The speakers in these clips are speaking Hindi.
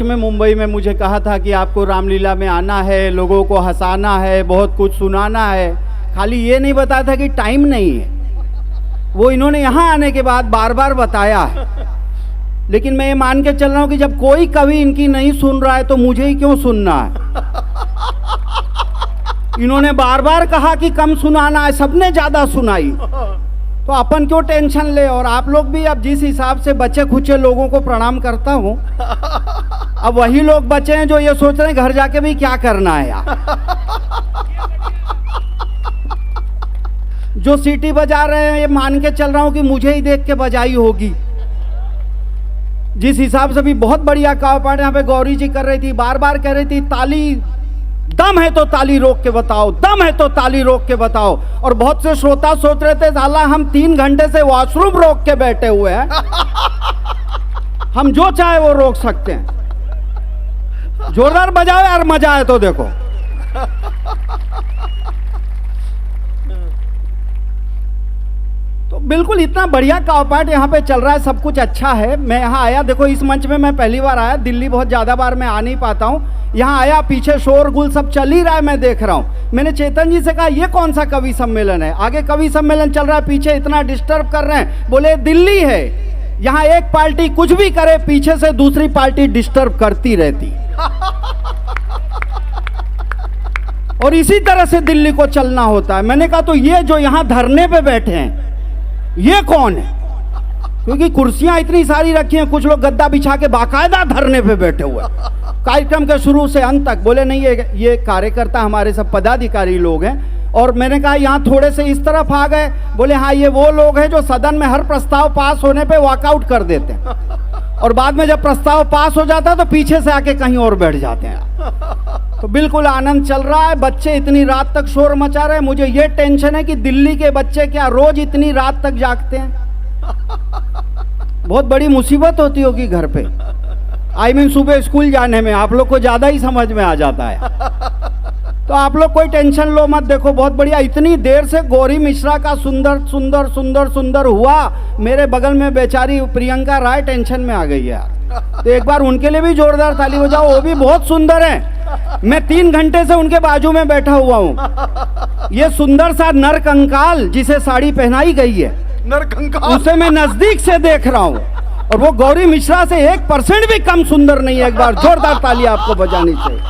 में मुंबई में मुझे कहा था कि आपको रामलीला में आना है, लोगों को हंसाना है, बहुत कुछ सुनाना है, खाली ये नहीं बताया था कि टाइम नहीं है। वो इन्होंने यहाँ आने के बाद बार बार बताया है। लेकिन मैं ये मान के चल रहा हूँ कि जब कोई कवि इनकी नहीं सुन रहा है तो मुझे ही क्यों सुनना है। इन्होंने बार बार कहा कि कम सुनाना है, सबने ज्यादा सुनाई, तो अपन क्यों टेंशन ले। और आप लोग भी अब जिस हिसाब से बचे खुचे लोगों को प्रणाम करता हूँ, अब वही लोग बचे हैं जो ये सोच रहे हैं घर जाके भी क्या करना है यार। जो सीटी बजा रहे हैं ये मान के चल रहा हूँ कि मुझे ही देख के बजाई होगी। जिस हिसाब से भी बहुत बढ़िया कावपाट यहाँ पे गौरी जी कर रही थी, बार बार कह रही थी ताली, दम है तो ताली रोक के बताओ, दम है तो ताली रोक के बताओ। और बहुत से श्रोता सोच रहे थे साला हम 3 घंटे से वॉशरूम रोक के बैठे हुए हैं, हम जो चाहे वो रोक सकते हैं। जोरदार बजाओ यार, मजा आए तो देखो। तो बिल्कुल इतना बढ़िया कावपाट यहाँ पे चल रहा है, सब कुछ अच्छा है। मैं यहाँ आया, देखो इस मंच में मैं पहली बार आया, दिल्ली बहुत ज़्यादा बार मैं आ नहीं पाता हूँ। यहाँ आया, पीछे शोरगुल सब चल ही रहा है, मैं देख रहा हूँ। मैंने चेतन जी से कहा ये कौन सा कवि सम्मेलन है, आगे कवि सम्मेलन चल रहा है, पीछे इतना डिस्टर्ब कर रहे हैं। बोले दिल्ली है, यहाँ एक पार्टी कुछ भी करे पीछे से दूसरी पार्टी डिस्टर्ब करती रहती। और इसी तरह से दिल्ली को चलना होता है। मैंने कहा तो ये जो यहाँ धरने पे बैठे हैं ये कौन है, क्योंकि कुर्सियां इतनी सारी रखी हैं, कुछ लोग गद्दा बिछा के बाकायदा धरने पे बैठे हुए कार्यक्रम के शुरू से अंत तक। बोले नहीं ये कार्यकर्ता हमारे सब पदाधिकारी लोग हैं। और मैंने कहा यहाँ थोड़े से इस तरफ आ गए। बोले हाँ ये वो लोग हैं जो सदन में हर प्रस्ताव पास होने पे वॉकआउट कर देते हैं, और बाद में जब प्रस्ताव पास हो जाता है तो पीछे से आके कहीं और बैठ जाते हैं। तो बिल्कुल आनंद चल रहा है। बच्चे इतनी रात तक शोर मचा रहे हैं। मुझे ये टेंशन है कि दिल्ली के बच्चे क्या रोज इतनी रात तक जागते हैं। बहुत बड़ी मुसीबत होती होगी घर पे, आई मीन सुबह स्कूल जाने में। आप लोग को ज्यादा ही समझ में आ जाता है। तो आप लोग कोई टेंशन लो मत। देखो बहुत बढ़िया, इतनी देर से गौरी मिश्रा का सुंदर सुंदर सुंदर सुंदर हुआ, मेरे बगल में बेचारी प्रियंका राय टेंशन में आ गई यार। तो एक बार उनके लिए भी जोरदार ताली बजाओ, वो भी बहुत सुंदर है। मैं 3 घंटे से उनके बाजू में बैठा हुआ हूँ। ये सुंदर सा नर कंकाल जिसे साड़ी पहनाई गई है, नर कंकाल, उसे मैं नजदीक से देख रहा हूँ, और वो गौरी मिश्रा से 1% भी कम सुंदर नहीं है। एक बार जोरदार ताली आपको बजानी चाहिए।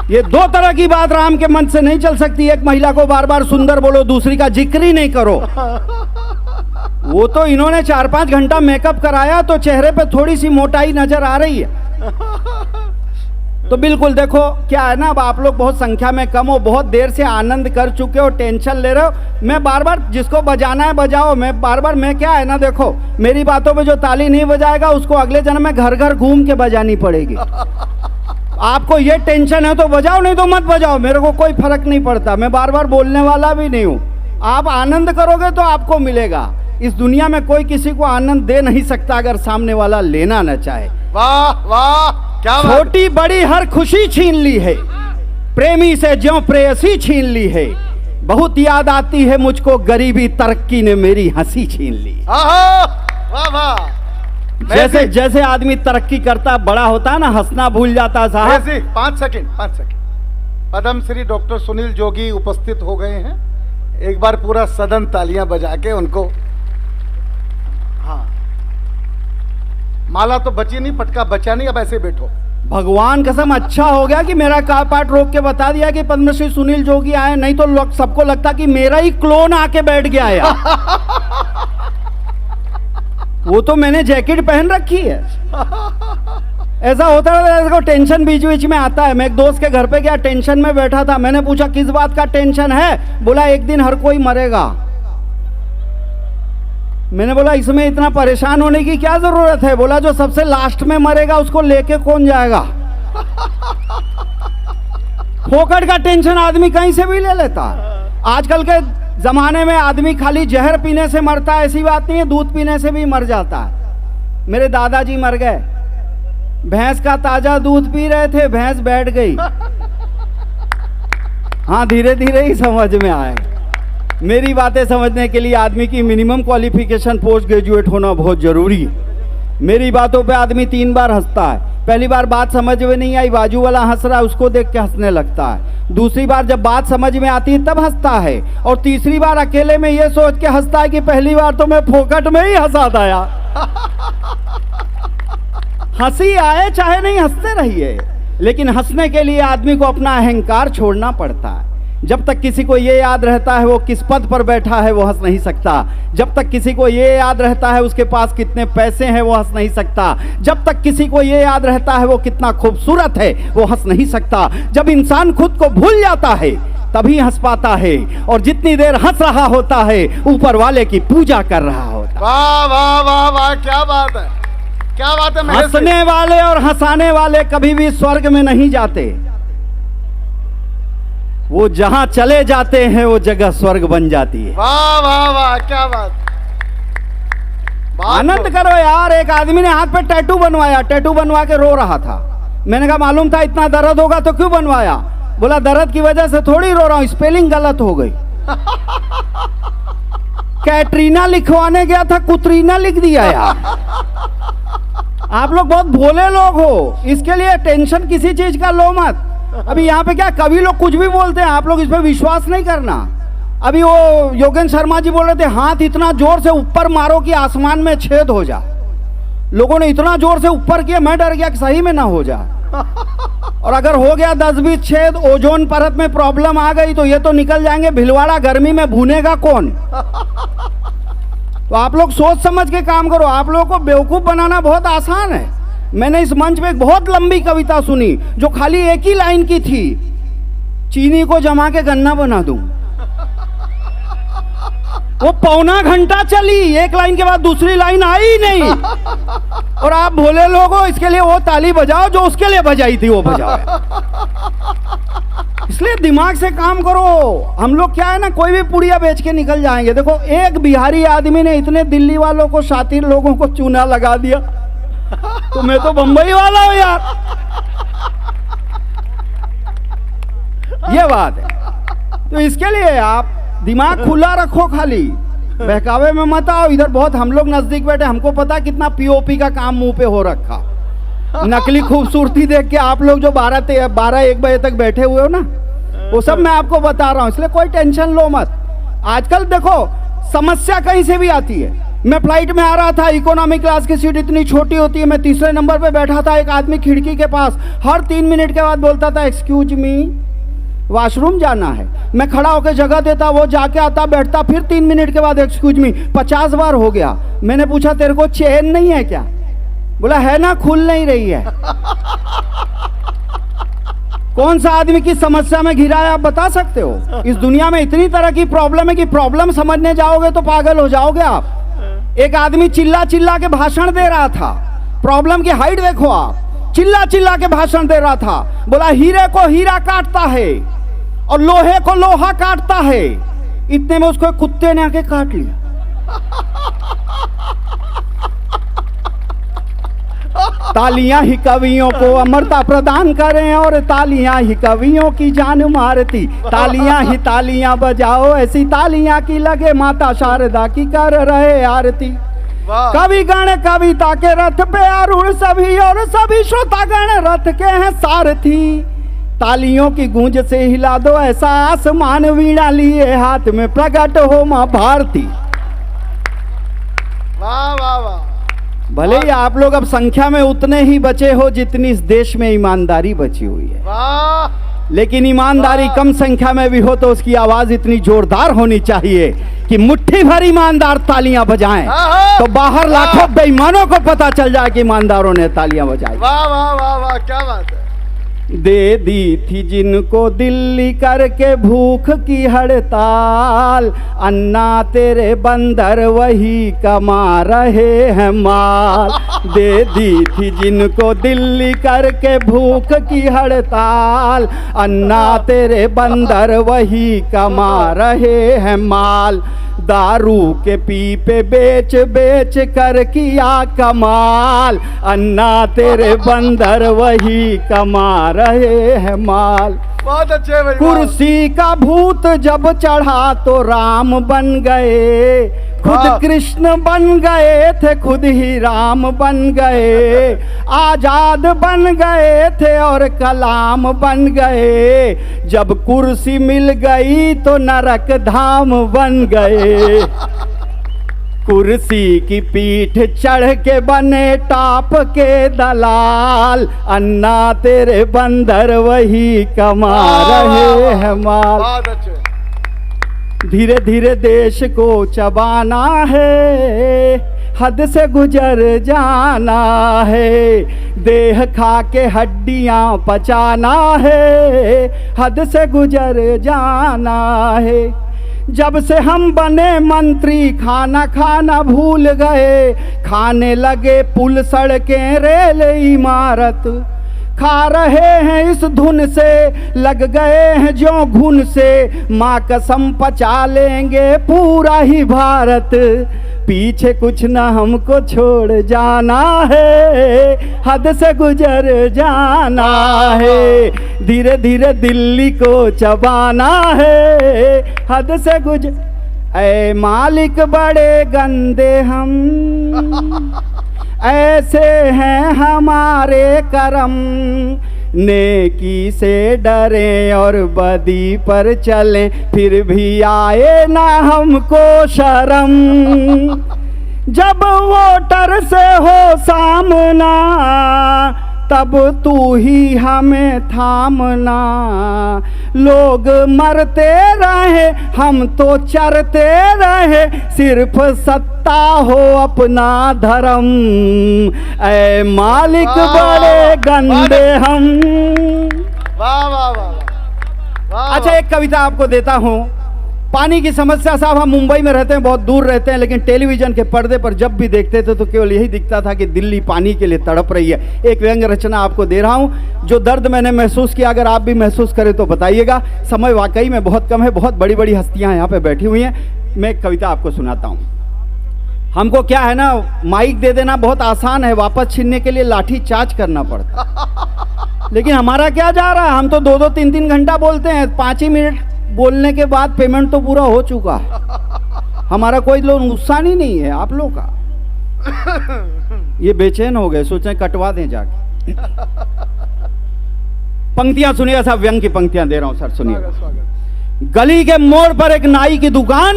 ये 2 तरह की बात राम के मन से नहीं चल सकती। एक महिला को बार बार सुंदर बोलो, दूसरी का जिक्र ही नहीं करो। वो तो इन्होंने 4-5 घंटा मेकअप कराया तो चेहरे पे थोड़ी सी मोटाई नजर आ रही है। तो बिल्कुल देखो क्या है ना, अब आप लोग बहुत संख्या में कम हो, बहुत देर से आनंद कर चुके हो, टेंशन ले रहे हो। मैं बार बार जिसको बजाना है बजाओ, मैं बार बार मैं क्या है ना, देखो मेरी बातों पे जो ताली नहीं बजाएगा उसको अगले जन्म में घर घर घूम के बजानी पड़ेगी। आपको ये टेंशन है तो बजाओ, नहीं तो मत बजाओ, मेरे को कोई फर्क नहीं पड़ता। मैं बार बार बोलने वाला भी नहीं हूँ। आप आनंद करोगे तो आपको मिलेगा। इस दुनिया में कोई किसी को आनंद दे नहीं सकता अगर सामने वाला लेना न चाहे। वाह वाह, क्या बात। छोटी बड़ी हर खुशी छीन ली है, प्रेमी से ज्यों प्रेयसी छीन ली है। बहुत याद आती है मुझको गरीबी, तरक्की ने मेरी हंसी छीन ली। वाह वाह। जैसे जैसे आदमी तरक्की करता बड़ा होता है ना, हंसना भूल जाता है साहब। 5 सेकंड। पद्म श्री डॉक्टर सुनील जोगी उपस्थित हो गए हैं। एक बार पूरा सदन तालियां बजा के उनको, हाँ माला तो बची नहीं, पटका बचा नहीं, अब ऐसे बैठो। भगवान कसम अच्छा हो गया कि मेरा कापाट रोक के बता दिया कि पद्मश्री सुनील जोगी आए, नहीं तो लोग सबको लगता कि मेरा ही क्लोन आके बैठ गया यार। वो तो मैंने जैकेट पहन रखी है। ऐसा होता है, देखो टेंशन बीच बीच में आता है। मैं एक दोस्त के घर पे गया, टेंशन में बैठा था। मैंने पूछा किस बात का टेंशन है, बोला एक दिन हर कोई मरेगा। मैंने बोला इसमें इतना परेशान होने की क्या जरूरत है। बोला जो सबसे लास्ट में मरेगा उसको लेके कौन जाएगा। फोकट का टेंशन आदमी कहीं से भी ले लेता है। आजकल के जमाने में आदमी खाली जहर पीने से मरता है ऐसी बात नहीं है, दूध पीने से भी मर जाता है। मेरे दादाजी मर गए, भैंस का ताजा दूध पी रहे थे, भैंस बैठ गई। हाँ धीरे धीरे ही समझ में आए। मेरी बातें समझने के लिए आदमी की मिनिमम क्वालिफिकेशन पोस्ट ग्रेजुएट होना बहुत जरूरी है। मेरी बातों पे आदमी 3 बार हंसता है। पहली बार बात समझ में नहीं आई, बाजू वाला हंस रहा है, उसको देख के हंसने लगता है। दूसरी बार जब बात समझ में आती है तब हंसता है, और तीसरी बार अकेले में ये सोच के हंसता है कि पहली बार तो मैं फोकट में ही हंसा था। हंसी आए चाहे नहीं, हंसते रहिए, लेकिन हंसने के लिए आदमी को अपना अहंकार छोड़ना पड़ता है। जब तक किसी को ये याद रहता है वो किस पद पर बैठा है वो हंस नहीं सकता। जब तक किसी को ये याद रहता है उसके पास कितने पैसे हैं वो हंस नहीं सकता। जब तक किसी को ये याद रहता है वो कितना खूबसूरत है वो हंस नहीं सकता। जब इंसान खुद को भूल जाता है तभी हंस पाता है, और जितनी देर हंस रहा होता है ऊपर वाले की पूजा कर रहा होता है। वाह वाह वाह वाह, क्या बात है, क्या बात है। महेश जी, हंसने वाले और हंसाने वाले कभी भी स्वर्ग में नहीं जाते, वो जहां चले जाते हैं वो जगह स्वर्ग बन जाती है। वाह वाह वाह, क्या बात, आनंद करो यार। एक आदमी ने हाथ पे टैटू बनवाया, टैटू बनवा के रो रहा था। मैंने कहा मालूम था इतना दर्द होगा तो क्यों बनवाया? बोला दर्द की वजह से थोड़ी रो रहा हूं, स्पेलिंग गलत हो गई। कैटरीना लिखवाने गया था, कुतरीना लिख दिया यार। आप लोग बहुत भोले लोग हो, इसके लिए टेंशन किसी चीज का लो मत। अभी यहाँ पे क्या कवि लोग कुछ भी बोलते हैं, आप लोग इस पे विश्वास नहीं करना। अभी वो योगेंद्र शर्मा जी बोल रहे थे हाथ इतना जोर से ऊपर मारो कि आसमान में छेद हो जा। लोगों ने इतना जोर से ऊपर किया, मैं डर गया कि सही में ना हो जा। और अगर हो गया 10-20 छेद, ओजोन परत में प्रॉब्लम आ गई तो ये तो निकल जाएंगे। भिलवाड़ा गर्मी में भूनेगा कौन? तो आप लोग सोच समझ के काम करो। आप लोगों को बेवकूफ बनाना बहुत आसान है। मैंने इस मंच पे एक बहुत लंबी कविता सुनी जो खाली एक ही लाइन की थी, चीनी को जमा के गन्ना बना दूं। वो पौना घंटा चली, एक लाइन के बाद दूसरी लाइन आई ही नहीं। और आप भोले लोग हो, इसके लिए वो ताली बजाओ जो उसके लिए बजाई थी वो बजाओ। इसलिए दिमाग से काम करो। हम लोग क्या है ना, कोई भी पुड़िया बेच के निकल जाएंगे। देखो एक बिहारी आदमी ने इतने दिल्ली वालों को, शातिर लोगों को चूना लगा दिया, तो मैं तो बंबई वाला हूं यार। ये बात है। तो इसके लिए आप दिमाग खुला रखो, खाली बहकावे में मत आओ। इधर बहुत हम लोग नजदीक बैठे, हमको पता कितना पीओपी का काम मुंह पे हो रखा। नकली खूबसूरती देख के आप लोग जो 12-1 बजे तक बैठे हुए हो ना, वो सब मैं आपको बता रहा हूं। इसलिए कोई टेंशन लो मत। आजकल देखो समस्या कहीं से भी आती है। मैं फ्लाइट में आ रहा था, इकोनॉमी क्लास की सीट इतनी छोटी होती है, मैं तीसरे नंबर पे बैठा था। एक आदमी खिड़की के पास हर 3 मिनट के बाद बोलता था एक्सक्यूज मी, वॉशरूम जाना है। मैं खड़ा होकर जगह देता, वो जाके आता बैठता, फिर 3 मिनट के बाद एक्सक्यूज मी। 50 बार हो गया। मैंने पूछा तेरे को चेन नहीं है क्या? बोला है ना, खुल नहीं रही है। कौन सा आदमी की समस्या में घिरा है आप बता सकते हो? इस दुनिया में इतनी तरह की प्रॉब्लम है कि प्रॉब्लम समझने जाओगे तो पागल हो जाओगे आप। एक आदमी चिल्ला चिल्ला के भाषण दे रहा था। प्रॉब्लम की हाइट देखो आप, चिल्ला चिल्ला के भाषण दे रहा था। बोला हीरे को हीरा काटता है और लोहे को लोहा काटता है। इतने में उसको एक कुत्ते ने आके काट लिया। तालियां ही कवियों को अमरता प्रदान करें और तालियां ही कवियों की जान मारती। तालियां ही तालियां बजाओ, ऐसी तालियां की लगे माता शारदा की कर रहे आरती। कवि गण कविता के रथ पे आरूढ़ सभी और सभी श्रोतागण रथ के हैं सारथी। तालियों की गूंज से हिला दो ऐसा आसमान, वीणा लिए हाथ में प्रकट हो मां भारती। वाह वाह वाह। भले ही आप लोग अब संख्या में उतने ही बचे हो जितनी इस देश में ईमानदारी बची हुई है, वाह। लेकिन ईमानदारी कम संख्या में भी हो तो उसकी आवाज इतनी जोरदार होनी चाहिए कि मुट्ठी भर ईमानदार तालियां बजाएं तो बाहर लाखों बेईमानों को पता चल जाए कि ईमानदारों ने तालियां बजाई। वाह वाह वाह वाह, क्या बात है। दे दी थी जिनको दिल्ली करके भूख की हड़ताल, अन्ना तेरे बंदर वही कमा रहे हैं माल। दे दी थी जिनको दिल्ली करके भूख की हड़ताल, अन्ना तेरे बंदर वही कमा रहे हैं माल। दारू के पीपे बेच बेच कर किया कमाल, अन्ना तेरे बंदर वही कमा रहे हैं माल। बहुत अच्छे भाई। कुर्सी का भूत जब चढ़ा तो राम बन गए, खुद वाह। कृष्ण बन गए थे, खुद ही राम बन गए, आजाद बन गए थे और कलाम बन गए, जब कुर्सी मिल गई तो नरक धाम बन गए। कुर्सी की पीठ चढ़ के बने टाप के दलाल, अन्ना तेरे बंदर वही कमा रहे हैं माल। बहुत अच्छे। धीरे धीरे देश को चबाना है, हद से गुजर जाना है, देह खा के हड्डियां पचाना है, हद से गुजर जाना है। जब से हम बने मंत्री खाना खाना भूल गए, खाने लगे पुल सड़कें रेल इमारत, खा रहे हैं इस धुन से, लग गए हैं जो घुन से, माँ कसम पचा लेंगे पूरा ही भारत, पीछे कुछ न हमको छोड़ जाना है, हद से गुजर जाना है, धीरे धीरे दिल्ली को चबाना है, हद से गुजर। ऐ मालिक बड़े गंदे हम, ऐसे हैं हमारे करम, नेकी से डरे और बदी पर चले, फिर भी आए ना हमको शर्म, जब वोटर से हो सामना, तब तू ही हमें थामना, लोग मरते रहे हम तो चरते रहे, सिर्फ सत्ता हो अपना धर्म, ऐ मालिक बड़े गंदे हम। वाह वाह वाह वाह। अच्छा, एक कविता आपको देता हूँ। पानी की समस्या, साहब हम मुंबई में रहते हैं, बहुत दूर रहते हैं, लेकिन टेलीविजन के पर्दे पर जब भी देखते थे तो केवल यही दिखता था कि दिल्ली पानी के लिए तड़प रही है। एक व्यंग्य रचना आपको दे रहा हूँ, जो दर्द मैंने महसूस किया, अगर आप भी महसूस करें तो बताइएगा। समय वाकई में बहुत कम है, बहुत बड़ी बड़ी हस्तियाँ यहाँ पे बैठी हुई हैं। मैं एक कविता आपको सुनाता हूँ। हमको क्या है ना, माइक दे देना बहुत आसान है, वापस छीनने के लिए लाठी चार्ज करना पड़ता, लेकिन हमारा क्या जा रहा है, हम तो 2-2 3-3 घंटा बोलते हैं, 5 ही मिनट बोलने के बाद पेमेंट तो पूरा हो चुका है। हमारा कोई लोग नुकसान ही नहीं है आप लोग का। ये बेचैन हो गए, सोचे कटवा दें जाके। पंक्तियां सुनिएगा साहब, व्यंग की पंक्तियां दे रहा हूं सर, सुनिए। गली के मोड़ पर एक नाई की दुकान,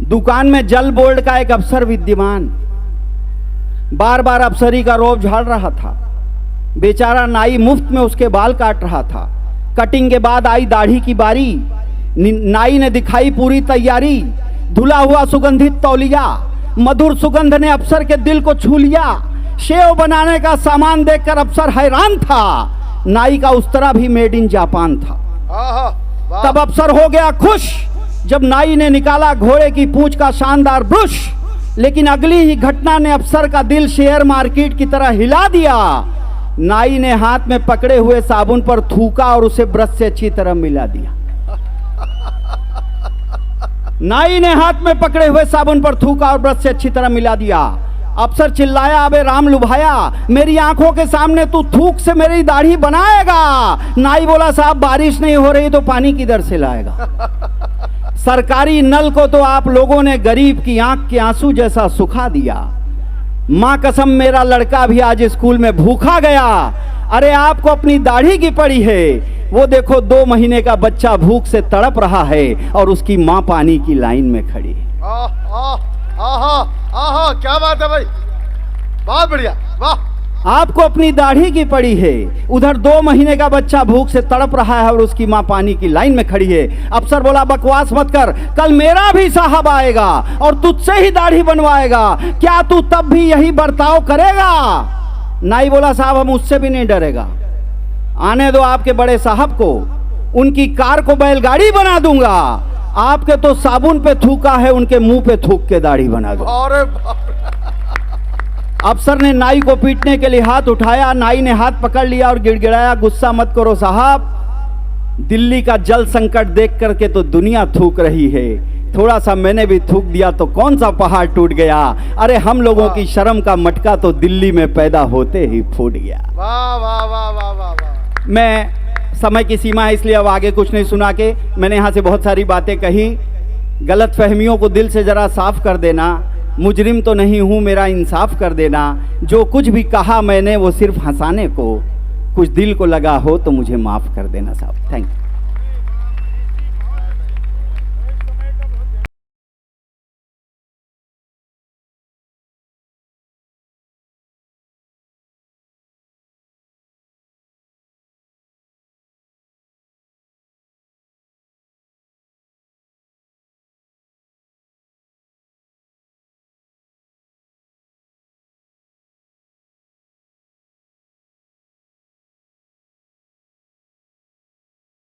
दुकान में जल बोर्ड का एक अफसर विद्यमान, बार बार अफसरी का रोब झाड़ रहा था। बेचारा नाई मुफ्त में उसके बाल काट रहा था। कटिंग के बाद आई दाढ़ी की बारी, नाई ने दिखाई पूरी तैयारी, धुला हुआ सुगंधित तौलिया, मधुर सुगंध ने अफसर के दिल को छू लिया। शेव बनाने का सामान देखकर अफसर हैरान था, नाई का उस्तरा भी मेड इन जापान था। तब अफसर हो गया खुश जब नाई ने निकाला घोड़े की पूंछ का शानदार ब्रुश, लेकिन अगली ही घटना ने अफसर का दिल शेयर मार्केट की तरह हिला दिया। नाई ने हाथ में पकड़े हुए साबुन पर थूका और उसे ब्रश से अच्छी तरह मिला दिया। नाई ने हाथ में पकड़े हुए साबुन पर थूका और ब्रश से अच्छी तरह मिला दिया। अफसर चिल्लाया, अबे राम लुभाया, मेरी आंखों के सामने तू थूक से मेरी दाढ़ी बनाएगा। नाई बोला, साहब बारिश नहीं हो रही तो पानी किधर से लाएगा। सरकारी नल को तो आप लोगों ने गरीब की आंख के आंसू जैसा सुखा दिया। मां कसम मेरा लड़का भी आज स्कूल में भूखा गया। अरे आपको अपनी दाढ़ी की पड़ी है, वो देखो 2 महीने का बच्चा भूख से तड़प रहा है और उसकी मां पानी की लाइन में खड़ी है। क्या बात है भाई, बहुत बढ़िया, वाह। आपको अपनी दाढ़ी की पड़ी है, उधर 2 महीने का बच्चा भूख से तड़प रहा है और उसकी मां पानी की लाइन में खड़ी है। अफसर बोला, बकवास मत कर, कल मेरा भी साहब आएगा और तुझसे ही दाढ़ी बनवाएगा, क्या तू तब भी यही बर्ताव करेगा। नाई बोला, साहब हम उससे भी नहीं डरेगा, आने दो आपके बड़े साहब को, उनकी कार को बैलगाड़ी बना दूंगा। आपके तो साबुन पे थूका है, उनके मुंह पे थूक के दाढ़ी बना दो। अरे अफसर ने नाई को पीटने के लिए हाथ उठाया। नाई ने हाथ पकड़ लिया और गिड़गिड़ाया, गुस्सा मत करो साहब, दिल्ली का जल संकट देख करके तो दुनिया थूक रही है, थोड़ा सा मैंने भी थूक दिया तो कौन सा पहाड़ टूट गया। अरे हम लोगों की शर्म का मटका तो दिल्ली में पैदा होते ही फूट गया। वाह वाह वाह वाह वाह वाह। मैं समय की सीमा है, इसलिए अब आगे कुछ नहीं सुना के मैंने यहाँ से बहुत सारी बातें कही। गलत फहमियों को दिल से ज़रा साफ कर देना, मुजरिम तो नहीं हूँ मेरा इंसाफ कर देना, जो कुछ भी कहा मैंने वो सिर्फ हंसाने को, कुछ दिल को लगा हो तो मुझे माफ़ कर देना साहब। Thank you.